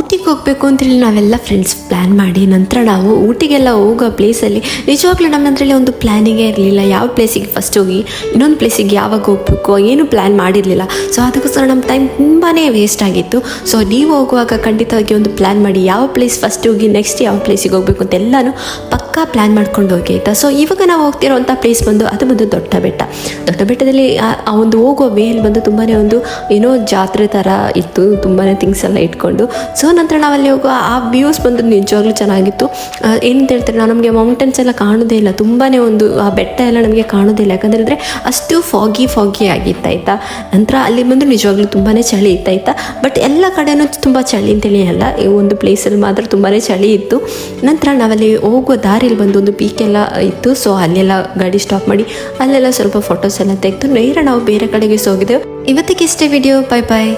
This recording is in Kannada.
ಊಟಿಗೆ ಹೋಗಬೇಕು ಅಂತೇಳಿ ನಾವೆಲ್ಲ ಫ್ರೆಂಡ್ಸ್ ಪ್ಲ್ಯಾನ್ ಮಾಡಿ ನಂತರ ನಾವು ಊಟಿಗೆಲ್ಲ ಹೋಗೋ ಪ್ಲೇಸಲ್ಲಿ ನಿಜವಾಗ್ಲೂ ನಮ್ಮದ್ರಲ್ಲಿ ಒಂದು ಪ್ಲ್ಯಾನಿಂಗೇ ಇರಲಿಲ್ಲ. ಯಾವ ಪ್ಲೇಸಿಗೆ ಫಸ್ಟ್ ಹೋಗಿ ಇನ್ನೊಂದು ಪ್ಲೇಸಿಗೆ ಯಾವಾಗ ಹೋಗಬೇಕು ಏನು ಪ್ಲ್ಯಾನ್ ಮಾಡಿರಲಿಲ್ಲ. ಸೊ ಅದಕ್ಕೋಸ್ಕರ ನಮ್ಮ ಟೈಮ್ ತುಂಬಾ ವೇಸ್ಟ್ ಆಗಿತ್ತು. ಸೊ ನೀವು ಹೋಗುವಾಗ ಖಂಡಿತವಾಗಿ ಒಂದು ಪ್ಲ್ಯಾನ್ ಮಾಡಿ ಯಾವ ಪ್ಲೇಸ್ ಫಸ್ಟ್ ಹೋಗಿ ನೆಕ್ಸ್ಟ್ ಯಾವ ಪ್ಲೇಸಿಗೆ ಹೋಗಬೇಕು ಅಂತ ಎಲ್ಲನೂ ಪಕ್ಕಾ ಪ್ಲ್ಯಾನ್ ಮಾಡ್ಕೊಂಡು ಹೋಗಿ ಆಯಿತಾ. ಸೊ ಇವಾಗ ನಾವು ಹೋಗ್ತಿರೋಂಥ ಪ್ಲೇಸ್ ಅದು ದೊಡ್ಡ ಬೆಟ್ಟದಲ್ಲಿ ಆ ಒಂದು ಹೋಗೋ ವೇಲ್ ತುಂಬಾ ಒಂದು ಏನೋ ಜಾತ್ರೆ ಥರ ಇತ್ತು, ತುಂಬಾ ಥಿಂಗ್ಸ್ ಎಲ್ಲ ಇಟ್ಕೊಂಡು. ಸೊ ನಂತರ ನಾವಲ್ಲಿ ಹೋಗೋ ಆ ವ್ಯೂಸ್ ನಿಜವಾಗ್ಲೂ ಚೆನ್ನಾಗಿತ್ತು. ಏನಂತ ಹೇಳ್ತಾರೆ, ನಮಗೆ ಮೌಂಟೇನ್ಸ್ ಎಲ್ಲ ಕಾಣೋದೇ ಇಲ್ಲ, ತುಂಬಾ ಒಂದು ಆ ಬೆಟ್ಟ ಎಲ್ಲ ನಮಗೆ ಕಾಣೋದಿಲ್ಲ, ಯಾಕಂದರೆ ಅಷ್ಟು ಫಾಗಿ ಆಗಿತ್ತು ಆಯಿತಾ. ನಂತರ ಅಲ್ಲಿ ನಿಜವಾಗ್ಲೂ ತುಂಬಾ ಚಳಿ ಇತ್ತು ಆಯಿತಾ. ಬಟ್ ಎಲ್ಲ ಕಡೆನೂ ತುಂಬ ಚಳಿ ಅಂತೇಳಿ ಅಲ್ಲ, ಈ ಒಂದು ಪ್ಲೇಸಲ್ಲಿ ಮಾತ್ರ ತುಂಬಾ ಚಳಿ ಇತ್ತು. ನಂತರ ನಾವಲ್ಲಿ ಹೋಗೋ ದಾರಿಯಲ್ಲಿ ಒಂದು ಪೀಕೆಲ್ಲ ಇತ್ತು. ಸೊ ಅಲ್ಲೆಲ್ಲ ಗಾಡಿ ಸ್ಟಾಪ್ ಮಾಡಿ ಅಲ್ಲೆಲ್ಲ ಸ್ವಲ್ಪ ಫೋಟೋಸ್ ಎಲ್ಲ ತೆಗೆದು ನೇರ ನಾವು ಬೇರೆ ಕಡೆಗೆ ಹೋಗಿದ್ದೆವು. ಇವತ್ತಿಗೆ ಇಷ್ಟೇ ವಿಡಿಯೋ. ಬಾಯ್ ಬಾಯ್.